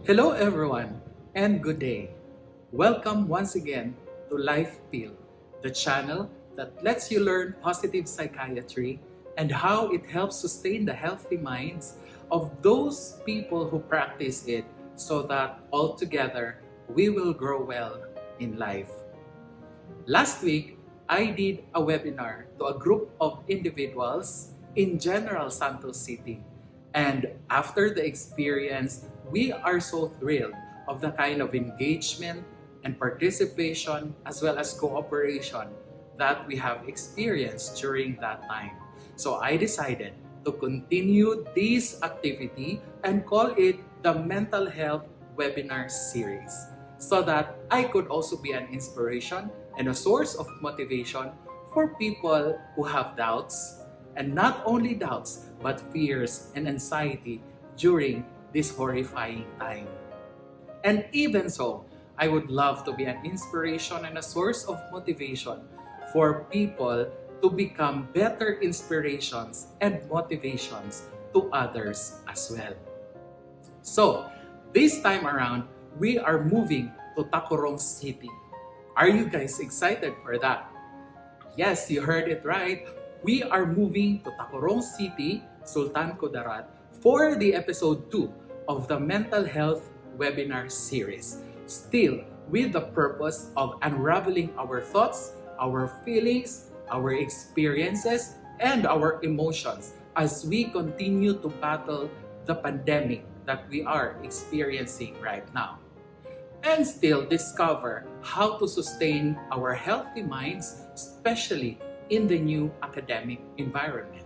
Hello everyone and good day. Welcome once again to LifePill, the channel that lets you learn positive psychiatry and how it helps sustain the healthy minds of those people who practice it so that all together we will grow well in life. Last week, I did a webinar to a group of individuals in General Santos City. And after the experience, we are so thrilled of the kind of engagement and participation as well as cooperation that we have experienced during that time. So I decided to continue this activity and call it the Mental Health Webinar Series so that I could also be an inspiration and a source of motivation for people who have doubts, and not only doubts, but fears and anxiety during this horrifying time. And even so, I would love to be an inspiration and a source of motivation for people to become better inspirations and motivations to others as well. So, this time around, we are moving to Tacurong City. Are you guys excited for that? Yes, you heard it right. We are moving to Tacurong City, Sultan Kudarat, for the episode 2 of the Mental Health Webinar Series. Still, with the purpose of unraveling our thoughts, our feelings, our experiences, and our emotions as we continue to battle the pandemic that we are experiencing right now. And still discover how to sustain our healthy minds, especially in the new academic environment.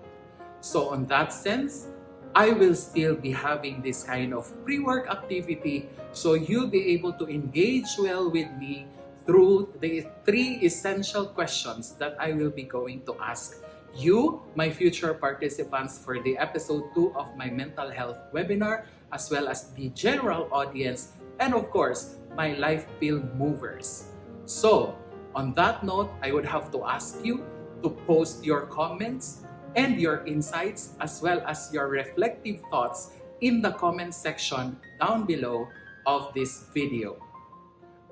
So on that sense, I will still be having this kind of pre-work activity so you'll be able to engage well with me through the 3 essential questions that I will be going to ask you, my future participants, for the episode 2 of my mental health webinar, as well as the general audience, and of course, my LifePill movers. So, on that note, I would have to ask you to post your comments and your insights as well as your reflective thoughts in the comment section down below of this video.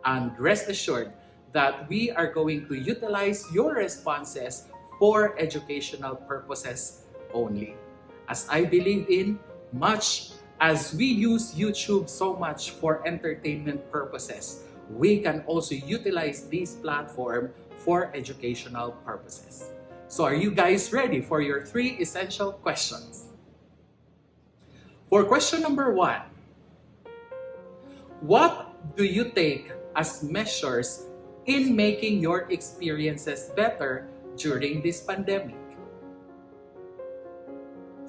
And rest assured that we are going to utilize your responses for educational purposes only. As I believe in, much as we use YouTube so much for entertainment purposes, we can also utilize this platform for educational purposes. So are you guys ready for your 3 essential questions? For question number 1, what do you take as measures in making your experiences better during this pandemic?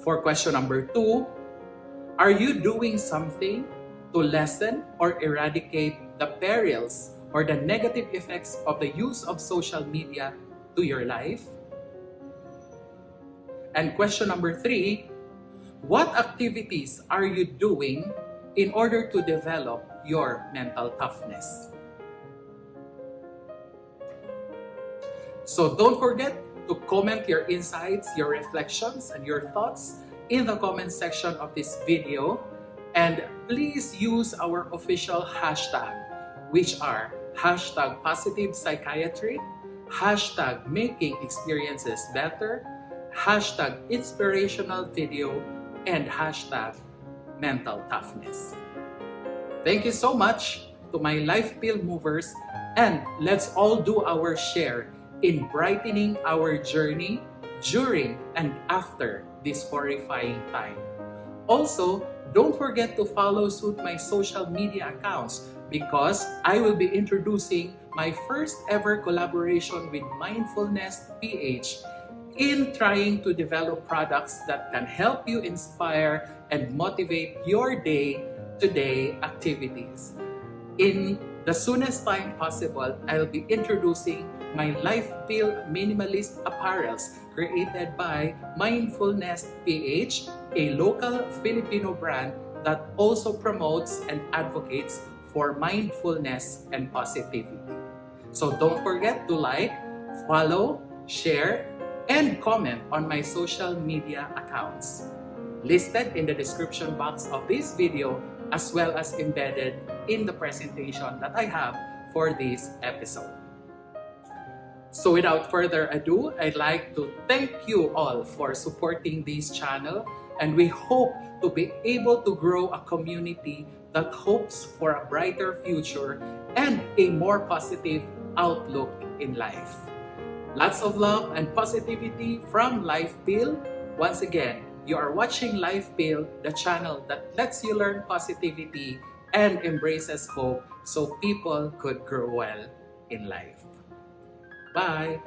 For question number 2, are you doing something to lessen or eradicate the perils or the negative effects of the use of social media to your life? And question number 3, what activities are you doing in order to develop your mental toughness? So don't forget to comment your insights, your reflections, and your thoughts in the comment section of this video. And please use our official hashtag, which are hashtag positive psychiatry, hashtag making experiences better, hashtag inspirational video, and hashtag mental toughness. Thank you so much to my LifePill movers, and let's all do our share in brightening our journey during and after this horrifying time. Also, don't forget to follow suit my social media accounts because I will be introducing my first ever collaboration with Mindfulness PH in trying to develop products that can help you inspire and motivate your day-to-day activities. In the soonest time possible, I'll be introducing my LifePill Minimalist Apparels created by Mindfulness PH, a local Filipino brand that also promotes and advocates for mindfulness and positivity. So don't forget to like, Follow, share, and comment on my social media accounts, listed in the description box of this video, as well as embedded in the presentation that I have for this episode. So without further ado, I'd like to thank you all for supporting this channel, and we hope to be able to grow a community that hopes for a brighter future and a more positive outlook in life. Lots of love and positivity from LifePill. Once again, you are watching LifePill, the channel that lets you learn positivity and embraces hope so people could grow well in life. Bye!